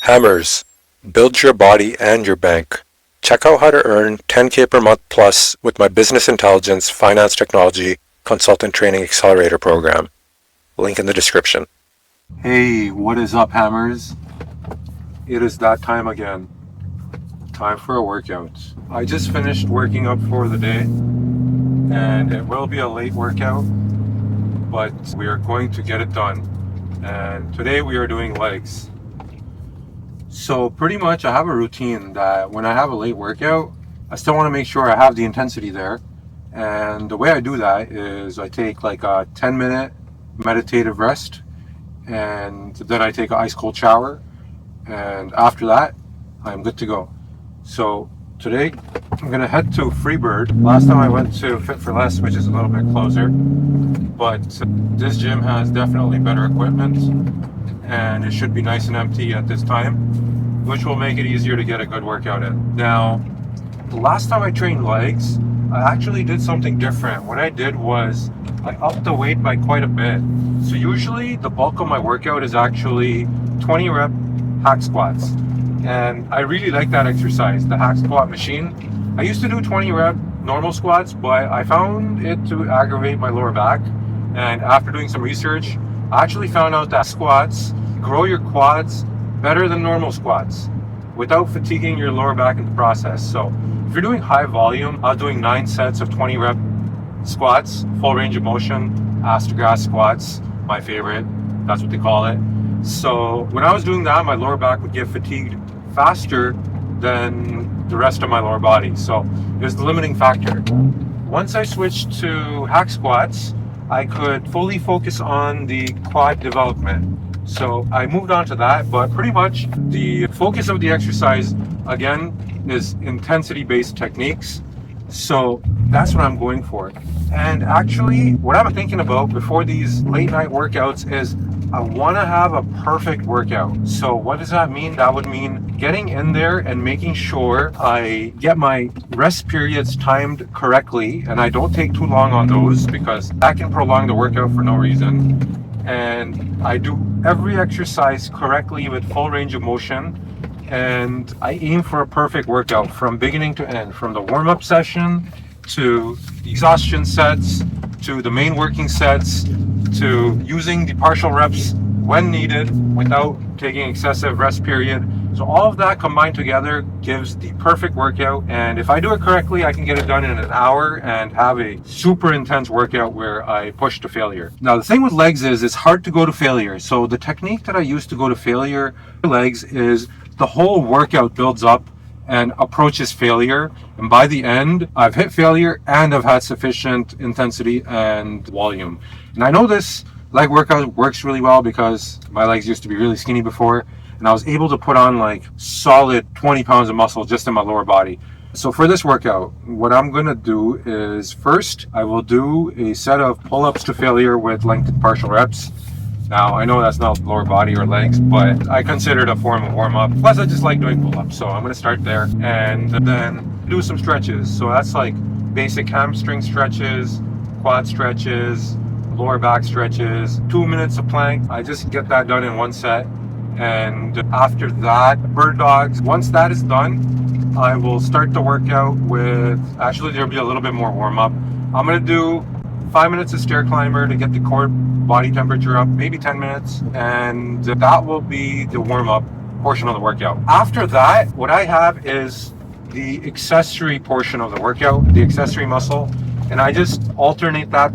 Hammers. Build your body and your bank. Check out how to earn 10K per month plus with my Business Intelligence Finance Technology Consultant Training Accelerator program. Link in the description. Hey, what is up, Hammers? It is that time again. Time for a workout. I just finished working up for the day, and it will be a late workout, but we are going to get it done. And today we are doing legs. So pretty much I have a routine that when I have a late workout, I still want to make sure I have the intensity there. And the way I do that is I take like a 10-minute meditative rest, and then I take an ice cold shower, and after that I'm good to go. So today I'm gonna head to Freebird. Last time I went to Fit for Less, which is a little bit closer, but this gym has definitely better equipment and it should be nice and empty at this time, which will make it easier to get a good workout in. Now, the last time I trained legs, I actually did something different. What I did was I upped the weight by quite a bit. So usually the bulk of my workout is actually 20 rep hack squats. And I really like that exercise, the hack squat machine. I used to do 20 rep normal squats, but I found it to aggravate my lower back. And after doing some research, I actually found out that squats grow your quads better than normal squats without fatiguing your lower back in the process. So if you're doing high volume, I was doing 9 sets of 20 rep squats, full range of motion, ass to grass squats, my favorite, that's what they call it. So when I was doing that, my lower back would get fatigued faster than the rest of my lower body. So it was the limiting factor. Once I switched to hack squats, I could fully focus on the quad development. So I moved on to that, but pretty much the focus of the exercise, again, is intensity-based techniques. So that's what I'm going for. And actually, what I'm thinking about before these late night workouts is I want to have a perfect workout. So what does that mean? That would mean getting in there and making sure I get my rest periods timed correctly, and I don't take too long on those because that can prolong the workout for no reason. And I do every exercise correctly with full range of motion, and I aim for a perfect workout from beginning to end, from the warm-up session to the exhaustion sets to the main working sets to using the partial reps when needed without taking excessive rest period. So all of that combined together gives the perfect workout, and if I do it correctly, I can get it done in an hour and have a super intense workout where I push to failure. Now the thing with legs is it's hard to go to failure. So the technique that I use to go to failure for legs is the whole workout builds up and approaches failure, and by the end I've hit failure and I've had sufficient intensity and volume. And I know this leg workout works really well because my legs used to be really skinny before, and I was able to put on like solid 20 pounds of muscle just in my lower body. So for this workout, what I'm gonna do is first I will do a set of pull-ups to failure with lengthened partial reps. Now, I know that's not lower body or legs, but I consider it a form of warm-up. Plus, I just like doing pull-ups, so I'm going to start there and then do some stretches. So that's like basic hamstring stretches, quad stretches, lower back stretches, 2 minutes of plank. I just get that done in one set. And after that, bird dogs. Once that is done, I will start the workout with, actually there'll be a little bit more warm-up. I'm going to do 5 minutes of stair climber to get the core body temperature up, maybe 10 minutes, and that will be the warm-up portion of the workout. After that, what I have is the accessory portion of the workout, the accessory muscle, and I just alternate that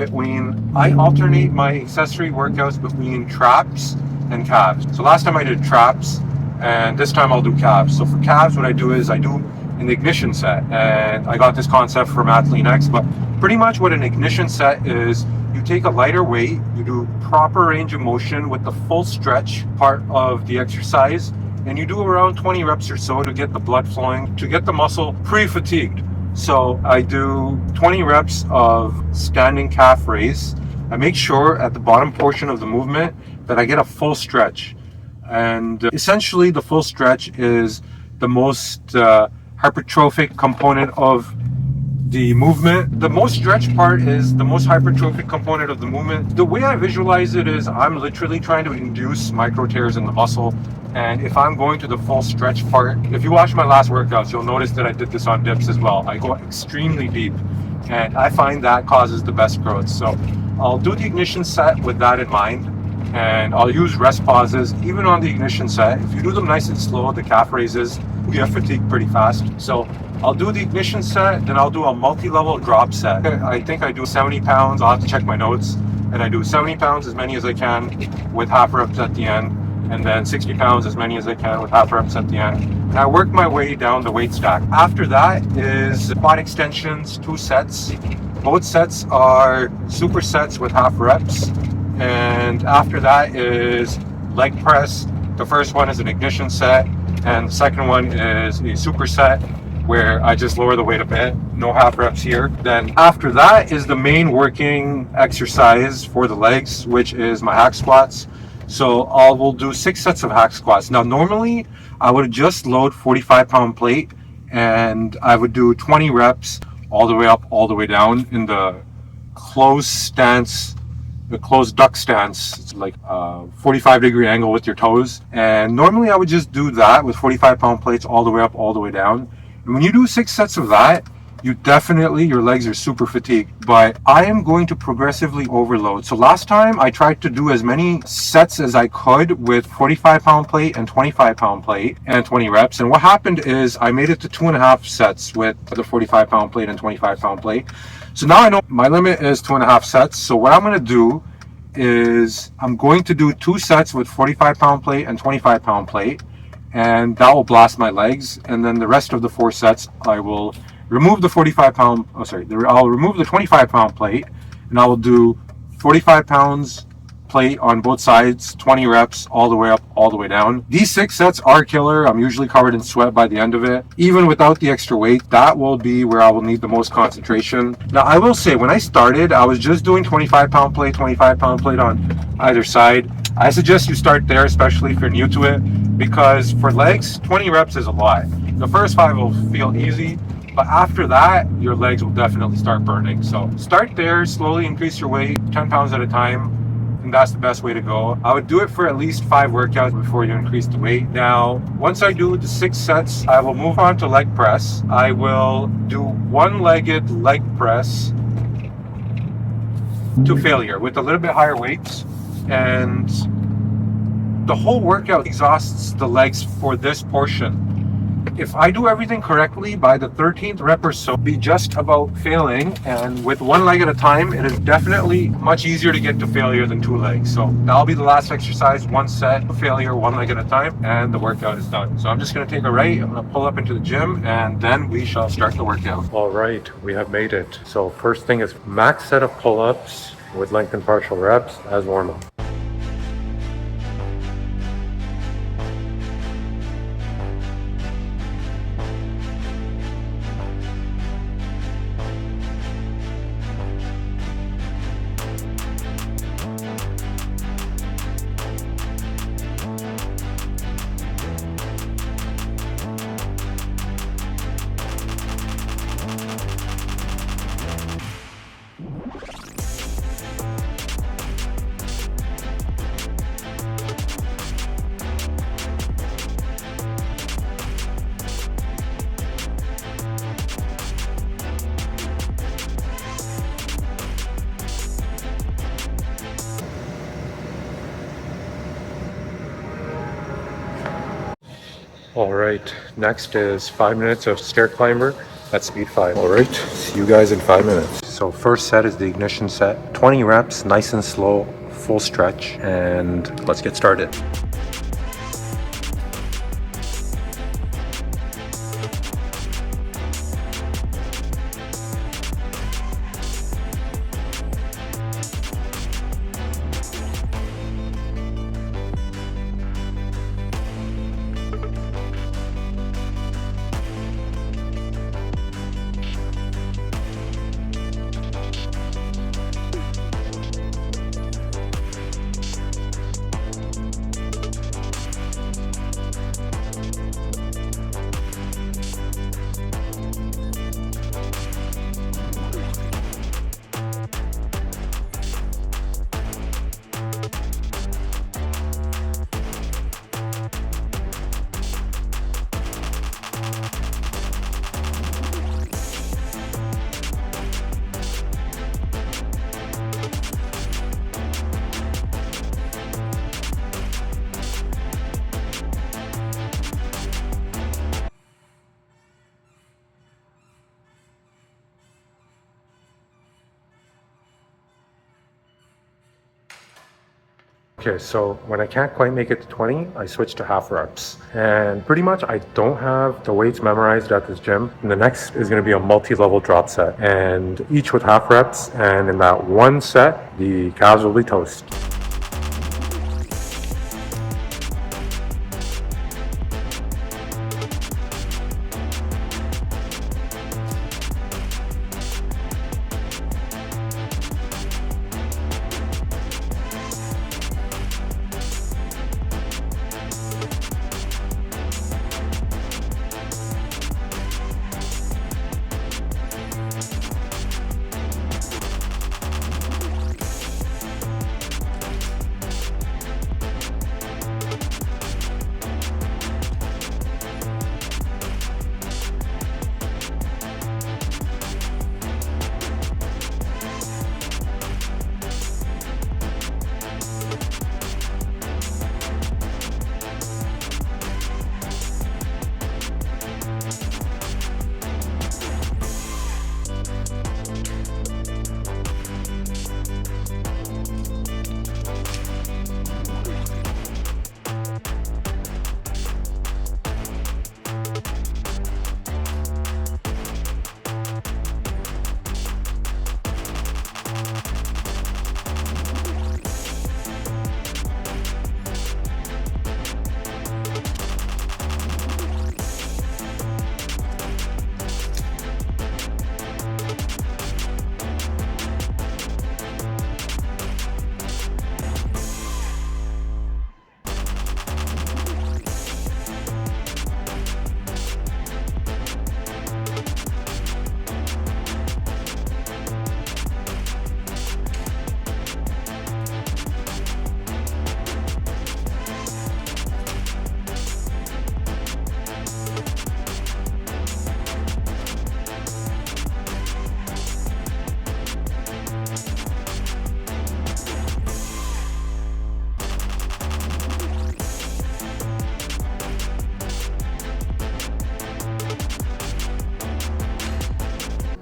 I alternate my accessory workouts between traps and calves. So last time I did traps, and this time I'll do calves. So for calves, what I do is I do an ignition set, and I got this concept from Athlete X, but pretty much what an ignition set is, you take a lighter weight, you do proper range of motion with the full stretch part of the exercise, and you do around 20 reps or so to get the blood flowing, to get the muscle pre-fatigued. So I do 20 reps of standing calf raise. I make sure at the bottom portion of the movement that I get a full stretch. And essentially the full stretch is the most hypertrophic component of the movement. The most stretch part is the most hypertrophic component of the movement. The way I visualize it is I'm literally trying to induce micro tears in the muscle And if I'm going to the full stretch part, if you watch my last workouts, you'll notice that I did this on dips as well. I go extremely deep, and I find that causes the best growth. So I'll do the ignition set with that in mind, and I'll use rest pauses even on the ignition set. If you do them nice and slow, the calf raises, you get fatigued pretty fast. So I'll do the ignition set, then I'll do a multi-level drop set. I think I do 70 pounds. I'll have to check my notes. And I do 70 pounds, as many as I can, with half reps at the end. And then 60 pounds, as many as I can, with half reps at the end. And I work my way down the weight stack. After that is quad extensions, 2 sets. Both sets are supersets with half reps. And after that is leg press. The first one is an ignition set, and the second one is a superset, where I just lower the weight a bit, no half reps here. Then after that is the main working exercise for the legs, which is my hack squats. So I will do 6 sets of hack squats. Now normally I would just load 45-pound plate, and I would do 20 reps all the way up, all the way down in the closed stance, the closed duck stance. It's like a 45-degree angle with your toes. And normally I would just do that with 45-pound plates all the way up, all the way down. And when you do 6 sets of that, you definitely, your legs are super fatigued. But I am going to progressively overload. So last time I tried to do as many sets as I could with 45-pound plate and 25-pound plate and 20 reps. And what happened is I made it to 2.5 sets with the 45-pound plate and 25-pound plate. So now I know my limit is 2.5 sets. So what I'm going to do is I'm going to do 2 sets with 45-pound plate and 25-pound plate. And that will blast my legs. And then the rest of the 4 sets, I will remove the 45-pound, I'll remove the 25-pound plate, and I will do 45 pounds plate on both sides, 20 reps, all the way up, all the way down. These 6 sets are killer. I'm usually covered in sweat by the end of it. Even without the extra weight, that will be where I will need the most concentration. Now, I will say, when I started, I was just doing 25-pound plate, 25-pound plate on either side. I suggest you start there, especially if you're new to it, because for legs, 20 reps is a lot. The first 5 will feel easy, but after that, your legs will definitely start burning. So start there, slowly increase your weight, 10 pounds at a time. And that's the best way to go. I would do it for at least 5 workouts before you increase the weight. Now, once I do the 6 sets, I will move on to leg press. I will do one-legged leg press to failure with a little bit higher weights. And the whole workout exhausts the legs for this portion. If I do everything correctly, by the 13th rep or so, be just about failing, and with 1 leg at a time, it is definitely much easier to get to failure than 2 legs. So that'll be the last exercise, 1 set of failure, 1 leg at a time, and the workout is done. So I'm just going to take a right, I'm going to pull up into the gym, and then we shall start the workout. All right, we have made it. So first thing is max set of pull-ups with lengthened partial reps as warm-up. All right, next is 5 minutes of stair climber at speed 5. All right, see you guys in 5 minutes. So first set is the ignition set, 20 reps, nice and slow, full stretch, and let's get started. Okay, so when I can't quite make it to 20, I switch to half reps. And pretty much I don't have the weights memorized at this gym. And the next is going to be a multi-level drop set, and each with half reps. And in that one set, the calves will be toast.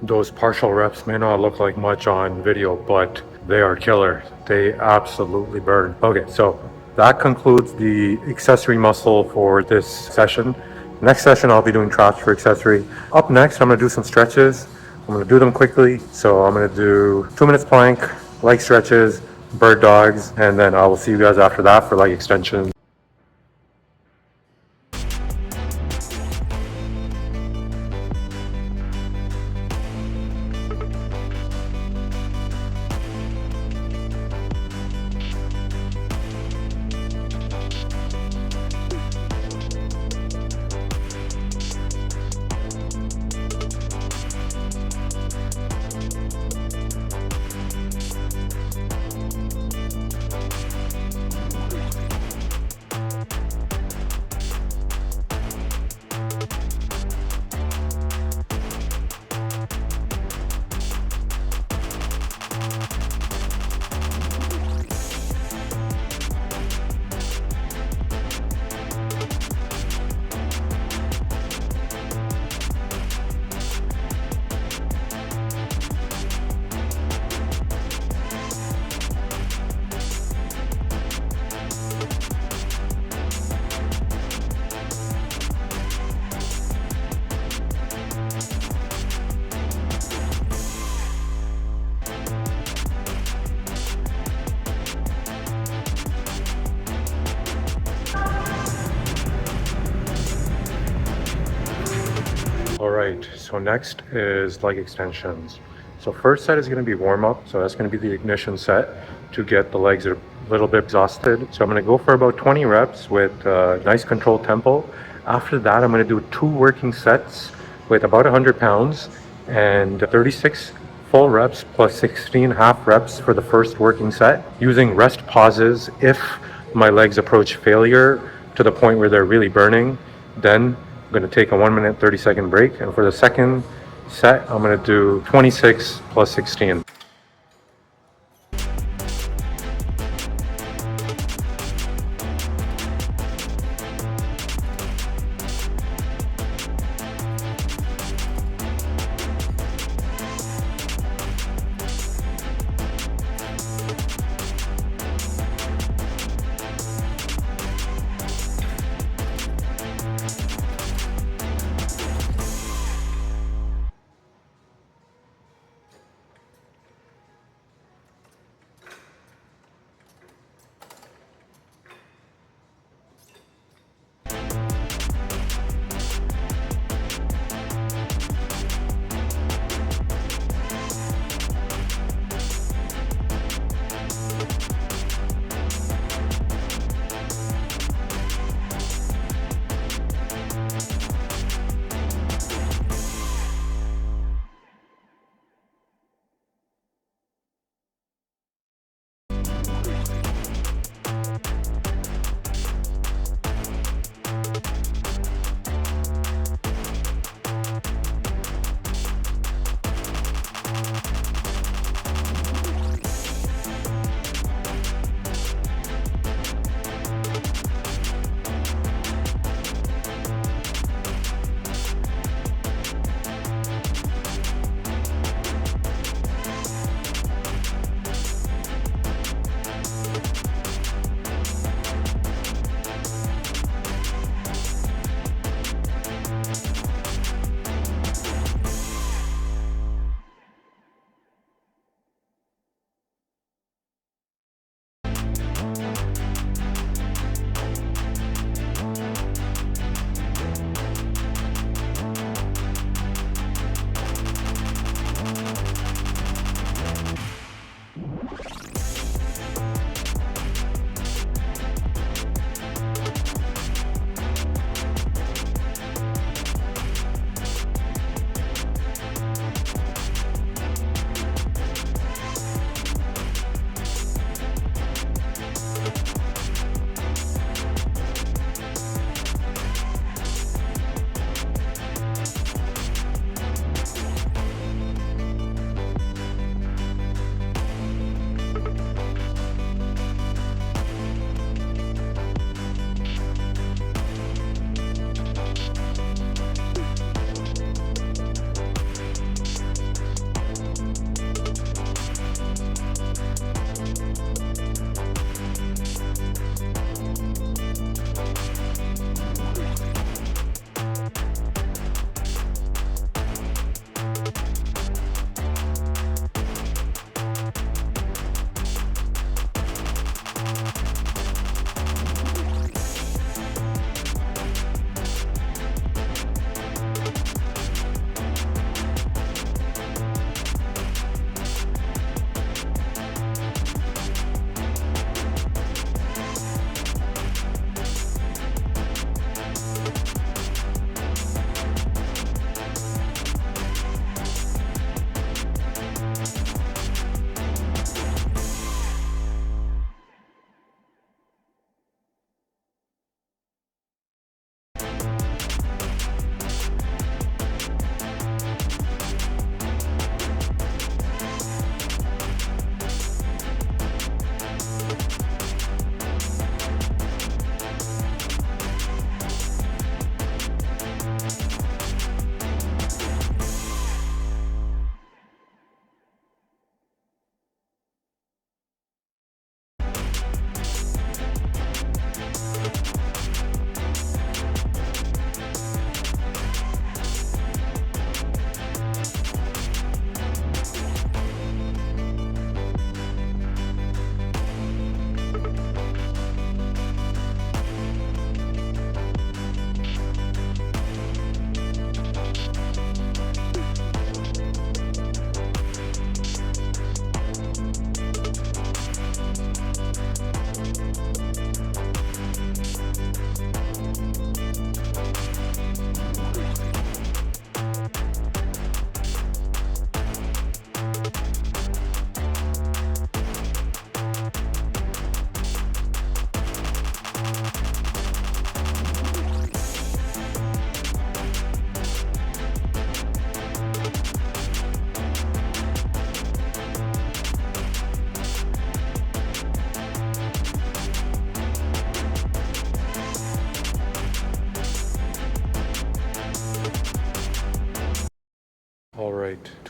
Those partial reps may not look like much on video, but they are killer. They absolutely burn. Okay, so that concludes the accessory muscle for this session. Next session, I'll be doing traps for accessory. Up next, I'm gonna do some stretches. I'm gonna do them quickly. So I'm gonna do 2 minutes plank, leg stretches, bird dogs, and then I will see you guys after that for leg extensions. All right, so next is leg extensions. So first set is going to be warm up. So that's going to be the ignition set to get the legs a little bit exhausted. So I'm going to go for about 20 reps with nice controlled tempo. After that, I'm going to do 2 working sets with about 100 pounds and 36 full reps plus 16 half reps for the first working set, using rest pauses if my legs approach failure to the point where they're really burning. Then I'm going to take a 1 minute 30-second break, and for the second set I'm going to do 26 plus 16.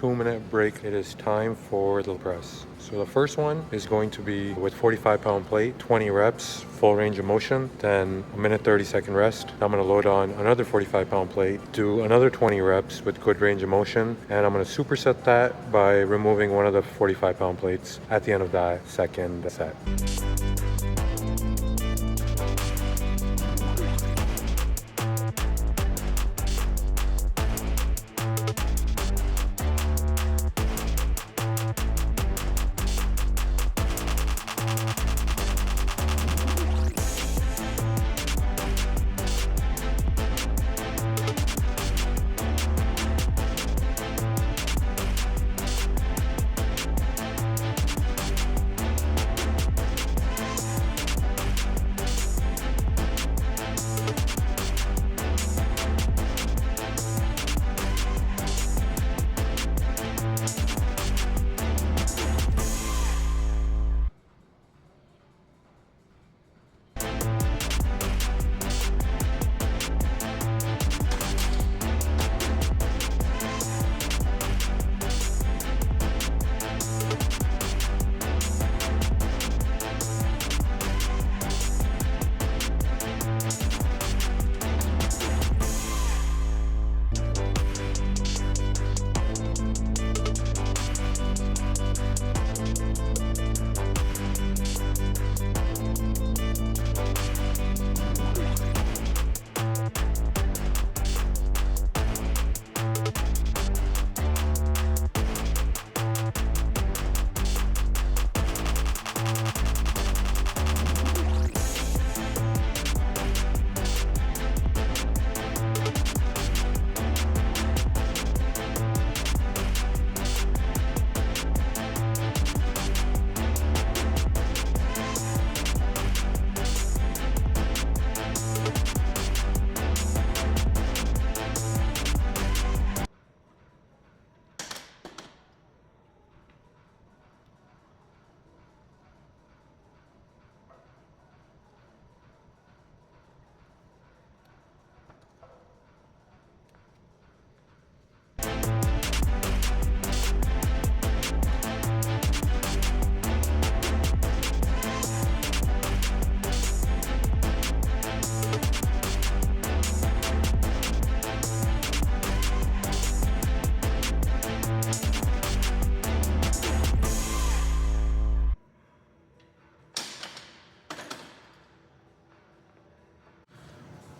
2-minute break. It is time for the press. So the first one is going to be with 45-pound plate, 20 reps, full range of motion, then a minute 30-second rest. I'm going to load on another 45-pound plate, do another 20 reps with good range of motion, and I'm going to superset that by removing one of the 45-pound plates at the end of that second set.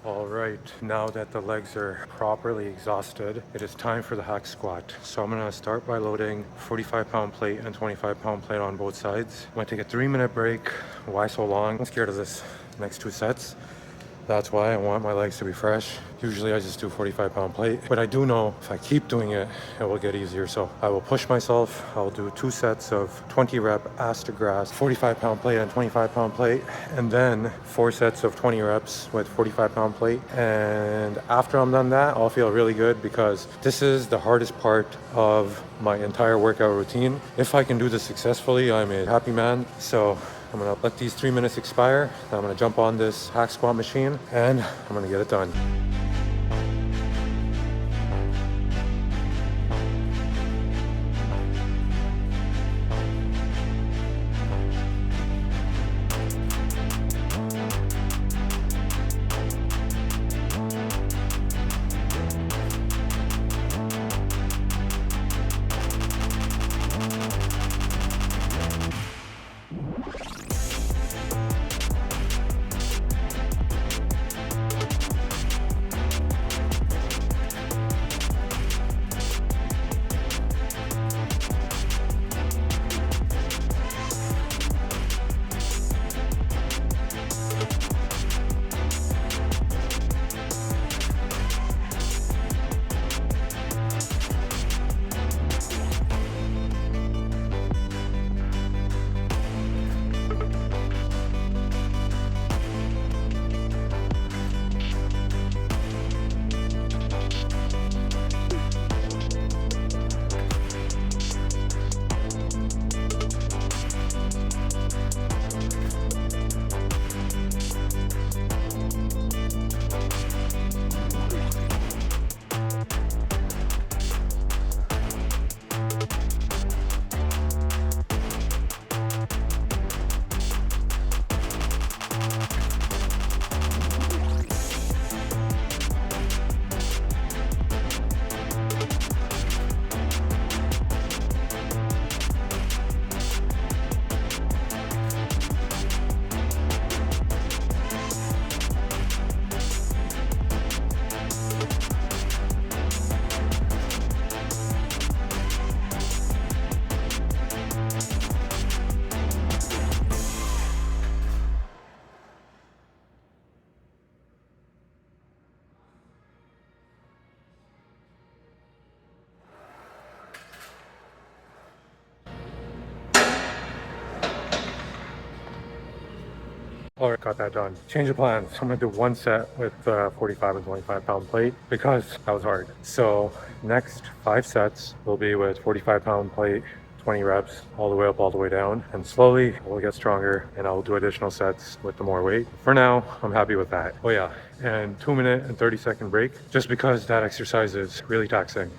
All right, now that the legs are properly exhausted, it is time for the hack squat. So I'm gonna start by loading 45-pound plate and 25-pound plate on both sides. I'm gonna take a 3-minute break. Why so long? I'm scared of this next 2 sets. That's why I want my legs to be fresh. Usually I just do 45-pound plate, but I do know if I keep doing it, it will get easier. So I will push myself. I'll do 2 sets of 20 rep ass to grass, 45-pound plate and 25-pound plate, and then 4 sets of 20 reps with 45-pound plate. And after I'm done that, I'll feel really good because this is the hardest part of my entire workout routine. If I can do this successfully, I'm a happy man. So I'm gonna let these 3 minutes expire. Then I'm gonna jump on this hack squat machine and I'm gonna get it done. All right, got that done. Change of plans. I'm gonna do one set with 45 and 25 pound plate because that was hard. So next 5 sets will be with 45 pound plate, 20 reps, all the way up, all the way down. And slowly we'll get stronger and I'll do additional sets with the more weight. For now, I'm happy with that. Oh yeah, and 2-minute and 30-second break, just because that exercise is really taxing.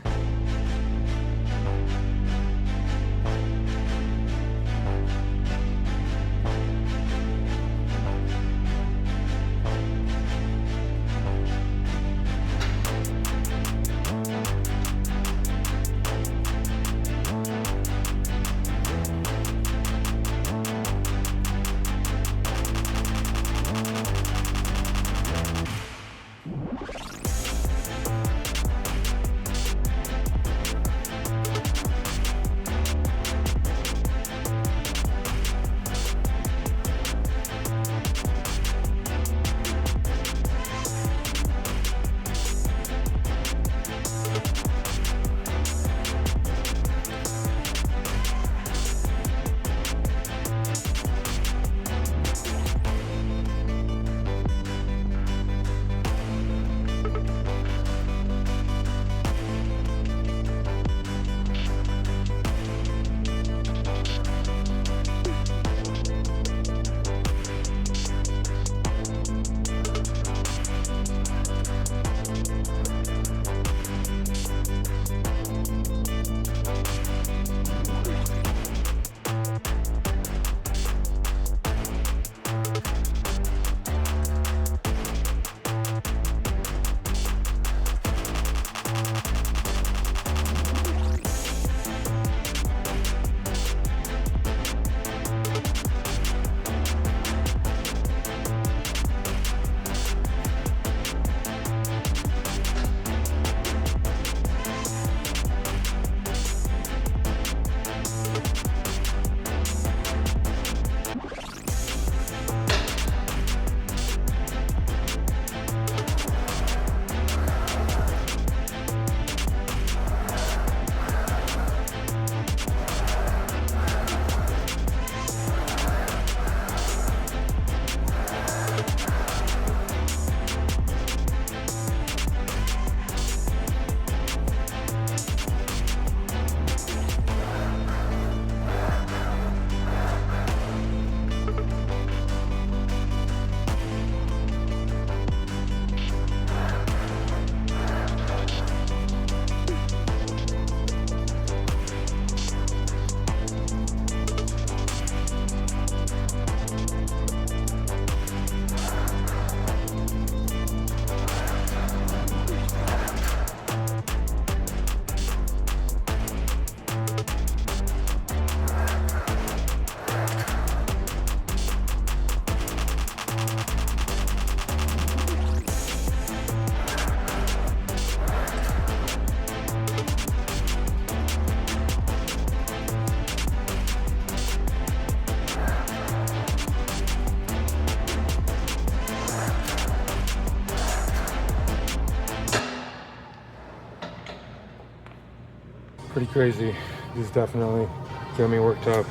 Pretty crazy. This is definitely getting me worked up.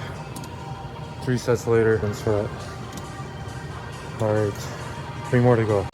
3 sets later and sweat. All right, 3 more to go.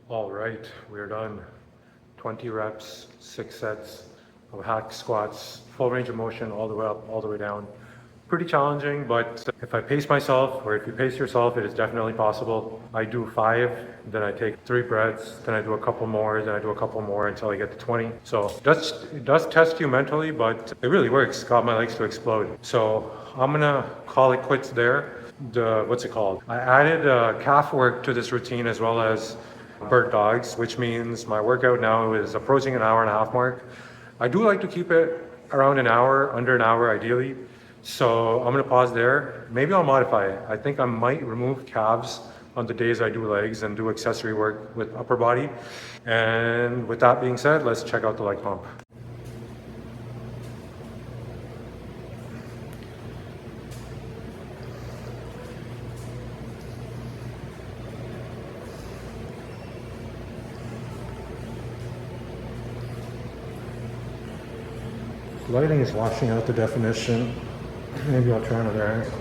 All right, we're done. 20 reps, 6 sets of hack squats, full range of motion all the way up, all the way down. Pretty challenging, but if I pace myself, or if you pace yourself, it is definitely possible. I do 5, then I take 3 breaths, then I do a couple more, then I do a couple more until I get to 20. So it does test you mentally, but it really works. Got my legs to explode. So I'm gonna call it quits there. What's it called? I added calf work to this routine as well as bird dogs, which means my workout now is approaching an hour and a half mark. I do like to keep it around an hour, under an hour ideally. So I'm going to pause there. Maybe I'll modify it. I think I might remove calves on the days I do legs and do accessory work with upper body. And with that being said, let's check out the leg pump. Lighting is washing out the definition. Maybe I'll try another angle.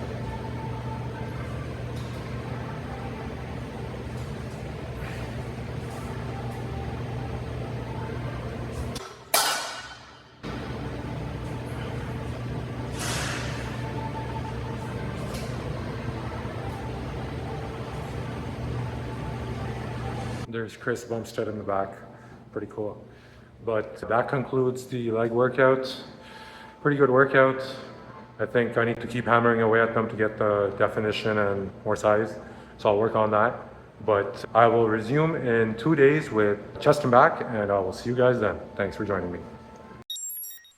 There's Chris Bumstead in the back. Pretty cool. But that concludes the leg workout. Pretty good workout. I think I need to keep hammering away at them to get the definition and more size. So I'll work on that. But I will resume in 2 days with chest and back, and I will see you guys then. Thanks for joining me.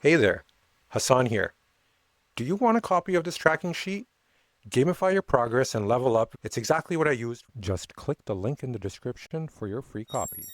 Hey there, Hassan here. Do you want a copy of this tracking sheet? Gamify your progress and level up. It's exactly what I used. Just click the link in the description for your free copy.